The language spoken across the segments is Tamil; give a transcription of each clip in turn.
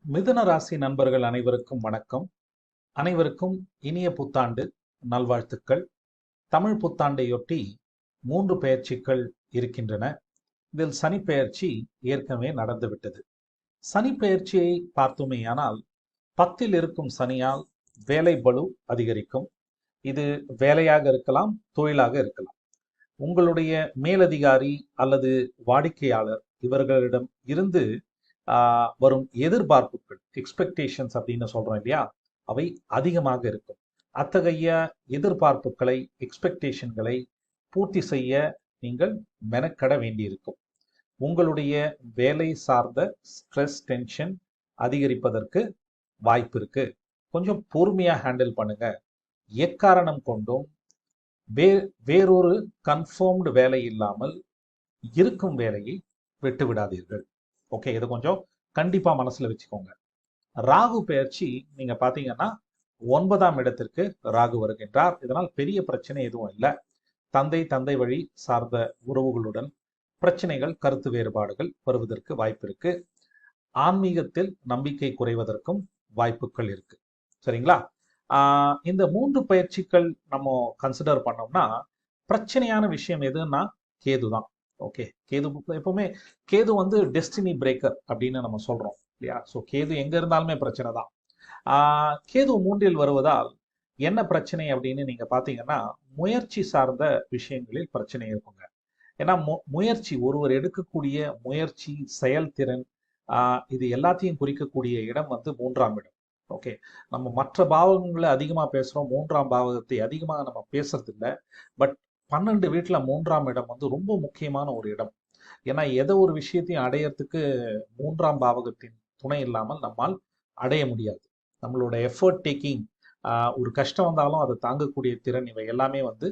மிதுன ராசி நண்பர்கள் அனைவருக்கும் வணக்கம். அனைவருக்கும் இனிய புத்தாண்டு நல்வாழ்த்துக்கள். தமிழ் புத்தாண்டையொட்டி 3 பெயர்ச்சிகள் இருக்கின்றன. இதில் சனி பெயர்ச்சி ஏற்கனவே நடந்துவிட்டது. சனி பெயர்ச்சியை பார்த்தோமேயானால் 10ல் இருக்கும் சனியால் வேலை பளு அதிகரிக்கும். இது வேலையாக இருக்கலாம், தொழிலாக இருக்கலாம். உங்களுடைய மேலதிகாரி அல்லது வாடிக்கையாளர் இவர்களிடம் இருந்து வரும் எதிர்பார்ப்புகள், எக்ஸ்பெக்டேஷன்ஸ் அப்படின்னு சொல்றோம் இல்லையா, அவை அதிகமாக இருக்கும். அத்தகைய எதிர்பார்ப்புகளை, எக்ஸ்பெக்டேஷன்களை பூர்த்தி செய்ய நீங்கள் மெனக்கட வேண்டியிருக்கும். உங்களுடைய வேலை சார்ந்த ஸ்ட்ரெஸ், டென்ஷன் அதிகரிப்பதற்கு வாய்ப்பு இருக்கு. கொஞ்சம் பொறுமையா ஹேண்டில் பண்ணுங்க. எக்காரணம் கொண்டும் வேறொரு கன்ஃபார்ம்டு வேலை இல்லாமல் இருக்கும் வேலையை விட்டு விடாதீர்கள். ஓகே, இதை கொஞ்சம் கண்டிப்பா மனசுல வச்சுக்கோங்க. ராகு பெயர்ச்சி நீங்க பாத்தீங்கன்னா 9ஆம் இடத்திற்கு ராகு வருகின்றார். இதனால் பெரிய பிரச்சனை எதுவும் இல்லை. தந்தை வழி சார்ந்த உறவுகளுடன் பிரச்சனைகள், கருத்து வேறுபாடுகள் வருவதற்கு வாய்ப்பு இருக்கு. ஆன்மீகத்தில் நம்பிக்கை குறைவதற்கும் வாய்ப்புகள் இருக்கு. சரிங்களா? இந்த 3 பயிற்சிகள் நம்ம கன்சிடர் பண்ணோம்னா பிரச்சனையான விஷயம் எதுன்னா கேது தான். ஓகே, கேது எப்பவுமே கேது வந்து டெஸ்டினி பிரேக்கர் அப்படின்னு நம்ம சொல்றோம் இல்லையா? ஸோ கேது எங்க இருந்தாலுமே பிரச்சனை தான். கேது 3ல் வருவதால் என்ன பிரச்சனை அப்படின்னு நீங்க பாத்தீங்கன்னா முயற்சி சார்ந்த விஷயங்களில் பிரச்சனை இருக்குங்க. ஏன்னா முயற்சி, ஒருவர் எடுக்கக்கூடிய முயற்சி, செயல்திறன், இது எல்லாத்தையும் குறிக்கக்கூடிய இடம் வந்து 3ஆம் இடம். ஓகே, நம்ம மற்ற பாவகங்களை அதிகமா பேசுறோம், 3ஆம் பாவகத்தை அதிகமாக நம்ம பேசுறது இல்லை. பட் 12 வீட்டுல 3ஆம் இடம் வந்து ரொம்ப முக்கியமான ஒரு இடம். ஏன்னா எதோ ஒரு விஷயத்தையும் அடையறதுக்கு 3ஆம் பாவகத்தின் துணை இல்லாமல் நம்மால் அடைய முடியாது. நம்மளோட எஃபர்ட் டேக்கிங், ஒரு கஷ்டம் வந்தாலும் அதை தாங்கக்கூடிய திறன், இவை எல்லாமே வந்து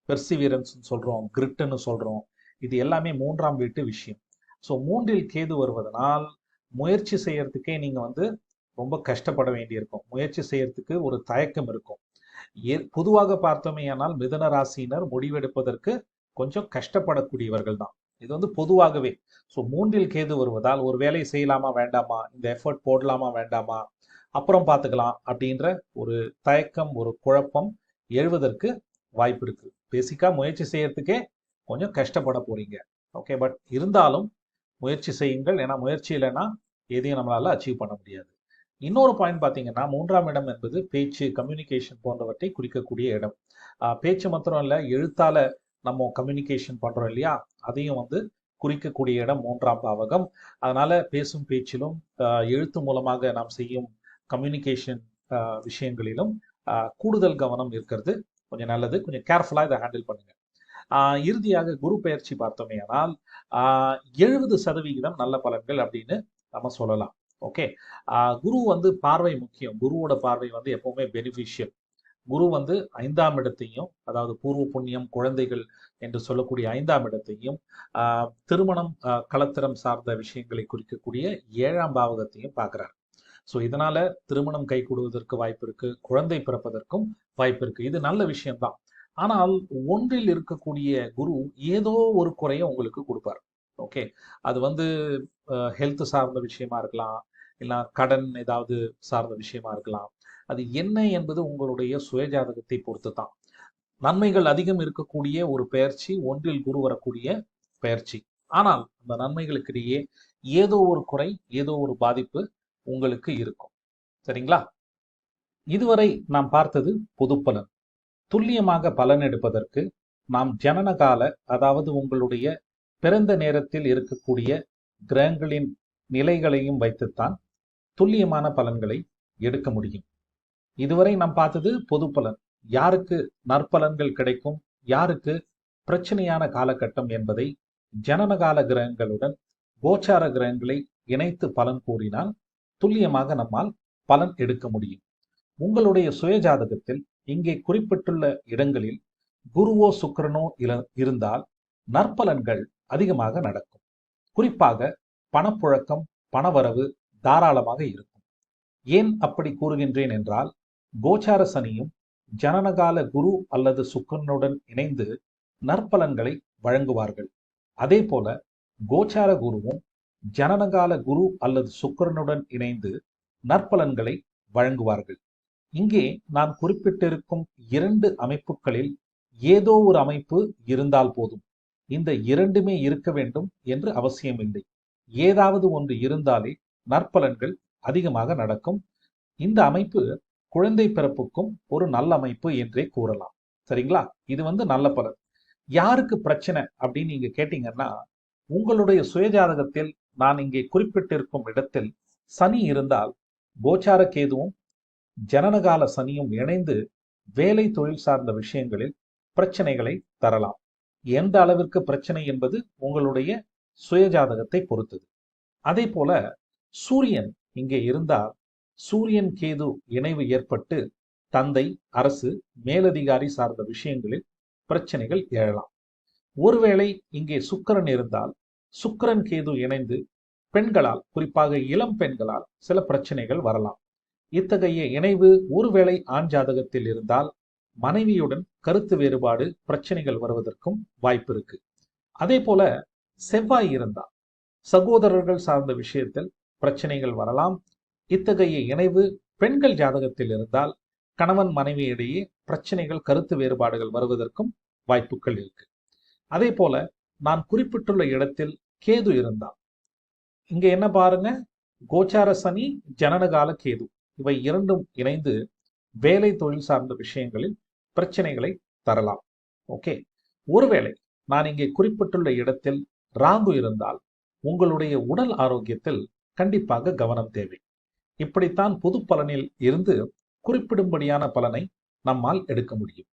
பெர்சிவியரன்ஸ் சொல்றோம், கிரிட்னு சொல்றோம். இது எல்லாமே 3ஆம் வீட்டு விஷயம். ஸோ 3ல் கேது வருவதனால் முயற்சி செய்யறதுக்கே நீங்க வந்து ரொம்ப கஷ்டப்பட வேண்டியிருக்கும். முயற்சி செய்யறதுக்கு ஒரு தயக்கம் இருக்கும். பொதுவாக பார்த்தோமே ஆனால் மிதுன ராசியினர் முடிவெடுப்பதற்கு கொஞ்சம் கஷ்டப்படக்கூடியவர்கள் தான். இது வந்து பொதுவாகவே. ஸோ 3ல் கேது வருவதால் ஒரு வேலை செய்யலாமா வேண்டாமா, இந்த எஃபர்ட் போடலாமா வேண்டாமா, அப்புறம் பார்த்துக்கலாம் அப்படின்ற ஒரு தயக்கம், ஒரு குழப்பம் எழுவதற்கு வாய்ப்பு இருக்கு. பேசிக்கா முயற்சி செய்யறதுக்கே கொஞ்சம் கஷ்டப்பட போறீங்க. ஓகே, பட் இருந்தாலும் முயற்சி செய்யுங்கள். ஏன்னா முயற்சி இல்லைன்னா எதையும் நம்மளால அச்சீவ் பண்ண முடியாது. இன்னொரு பாயிண்ட் பார்த்தீங்கன்னா 3ஆம் இடம் என்பது பேச்சு, கம்யூனிகேஷன் போன்றவற்றை குறிக்கக்கூடிய இடம். பேச்சு மாத்திரம் இல்லை, எழுத்தால நம்ம கம்யூனிகேஷன் பண்றோம் இல்லையா, அதையும் வந்து குறிக்கக்கூடிய இடம் 3ஆம் பாவகம். அதனால பேசும் பேச்சிலும் எழுத்து மூலமாக நாம் செய்யும் கம்யூனிகேஷன் விஷயங்களிலும் கூடுதல் கவனம் இருக்கிறது கொஞ்சம் நல்லது. கொஞ்சம் கேர்ஃபுல்லா இதை ஹேண்டில் பண்ணுங்க. இறுதியாக குரு பெயர்ச்சி பார்த்தோமே ஆனால் 70% நல்ல பலன்கள் அப்படின்னு நம்ம சொல்லலாம். ஓகே, குரு வந்து பார்வை முக்கியம். குருவோட பார்வை வந்து எப்பவுமே பெனிஃபிஷியல். குரு வந்து 5ஆம் இடத்தையும், அதாவது பூர்வ புண்ணியம், குழந்தைகள் என்று சொல்லக்கூடிய 5ஆம் இடத்தையும், திருமணம், கலத்திரம் சார்ந்த விஷயங்களை குறிக்கக்கூடிய 7ஆம் பாவகத்தையும் பார்க்கிறார். ஸோ இதனால திருமணம் கைகூடுவதற்கு வாய்ப்பு இருக்கு, குழந்தை பிறப்பதற்கும் வாய்ப்பு இருக்கு. இது நல்ல விஷயம்தான். ஆனால் 1ல் இருக்கக்கூடிய குரு ஏதோ ஒரு குறையை உங்களுக்கு கொடுப்பார். ஓகே, அது வந்து ஹெல்த் சார்ந்த விஷயமா இருக்கலாம், இல்லை கடன் ஏதாவது சார்ந்த விஷயமா இருக்கலாம். அது என்ன என்பது உங்களுடைய சுயஜாதகத்தை பொறுத்து தான். நன்மைகள் அதிகம் இருக்கக்கூடிய ஒரு பெயர்ச்சி 1ல் குரு வரக்கூடிய பெயர்ச்சி. ஆனால் அந்த நன்மைகளுக்கிடையே ஏதோ ஒரு குறை, ஏதோ ஒரு பாதிப்பு உங்களுக்கு இருக்கும். சரிங்களா? இதுவரை நாம் பார்த்தது பொது பலன். துல்லியமாக பலன் எடுப்பதற்கு நாம் ஜனனகால, அதாவது உங்களுடைய பிறந்த நேரத்தில் இருக்கக்கூடிய கிரகங்களின் நிலைகளையும் வைத்துத்தான் துல்லியமான பலன்களை எடுக்க முடியும். இதுவரை நாம் பார்த்தது பொது பலன். யாருக்கு நற்பலன்கள் கிடைக்கும், யாருக்கு பிரச்சனையான காலகட்டம் என்பதை ஜனனகால கிரகங்களுடன் கோச்சார கிரகங்களை இணைத்து பலன் கூறினால் துல்லியமாக நம்மால் பலன் எடுக்க முடியும். உங்களுடைய சுயஜாதகத்தில் இங்கே குறிப்பிட்டுள்ள இடங்களில் குருவோ சுக்கிரனோ இருந்தால் நற்பலன்கள் அதிகமாக நடக்கும். குறிப்பாக பணப்புழக்கம், பணவரவு தாராளமாக இருக்கும். ஏன் அப்படி கூறுகின்றேன் என்றால், கோச்சார சனியும் ஜனனகால குரு அல்லது சுக்கிரனுடன் இணைந்து நற்பலன்களை வழங்குவார்கள். அதே போல கோச்சார குருவும் ஜனனகால குரு அல்லது சுக்கிரனுடன் இணைந்து நற்பலன்களை வழங்குவார்கள். இங்கே நான் குறிப்பிட்டிருக்கும் 2 அமைப்புகளில் ஏதோ ஒரு அமைப்பு இருந்தால் போதும். இந்த 2மே இருக்க வேண்டும் என்று அவசியமில்லை. ஏதாவது ஒன்று இருந்தாலே நற்பலன்கள் அதிகமாக நடக்கும். இந்த அமைப்பு குழந்தை பிறப்புக்கும் ஒரு நல்ல அமைப்பு என்றே கூறலாம். சரிங்களா? இது நல்ல பலன். யாருக்கு பிரச்சனை அப்படின்னு நீங்க கேட்டீங்கன்னா, உங்களுடைய சுயஜாதகத்தில் நான் இங்கே குறிப்பிட்டிருக்கும் இடத்தில் சனி இருந்தால் கோச்சார கேதுவும் ஜனனகால சனியும் இணைந்து வேலை தொழில் சார்ந்த விஷயங்களில் பிரச்சனைகளை தரலாம். எந்த அளவிற்கு பிரச்சனை என்பது உங்களுடைய சுயஜாதகத்தை பொறுத்தது. அதே போல சூரியன் இங்கே இருந்தால் சூரியன் கேது இணைவு ஏற்பட்டு தந்தை, அரசு, மேலதிகாரி சார்ந்த விஷயங்களில் பிரச்சனைகள் எழலாம். ஒருவேளை இங்கே சுக்கிரன் இருந்தால் சுக்கிரன் கேது இணைந்து பெண்களால், குறிப்பாக இளம் பெண்களால் சில பிரச்சனைகள் வரலாம். இத்தகைய இணைவு ஒருவேளை ஆண் ஜாதகத்தில் இருந்தால் மனைவியுடன் கருத்து வேறுபாடு, பிரச்சனைகள் வருவதற்கும் வாய்ப்பு இருக்கு. அதே போல செவ்வாய் இருந்தால் சகோதரர்கள் சார்ந்த விஷயத்தில் பிரச்சனைகள் வரலாம். இத்தகைய இணைவு பெண்கள் ஜாதகத்தில் இருந்தால் கணவன் மனைவி இடையே பிரச்சனைகள், கருத்து வேறுபாடுகள் வருவதற்கும் வாய்ப்புகள் இருக்கு. அதே போல நான் குறிப்பிட்டுள்ள இடத்தில் கேது இருந்தால், இங்க என்ன பாருங்க, கோச்சார சனி, ஜனனகால கேது இவை இரண்டும் இணைந்து வேலை தொழில் சார்ந்த விஷயங்களில் பிரச்சனைகளை தரலாம். ஓகே. ஒருவேளை நான் இங்கே குறிப்பிட்டுள்ள இடத்தில் ராகு இருந்தால் உங்களுடைய உடல் ஆரோக்கியத்தில் கண்டிப்பாக கவனம் தேவை. இப்படித்தான் பொது பலனில் இருந்து குறிப்பிடும்படியான பலனை நம்மால் எடுக்க முடியும்.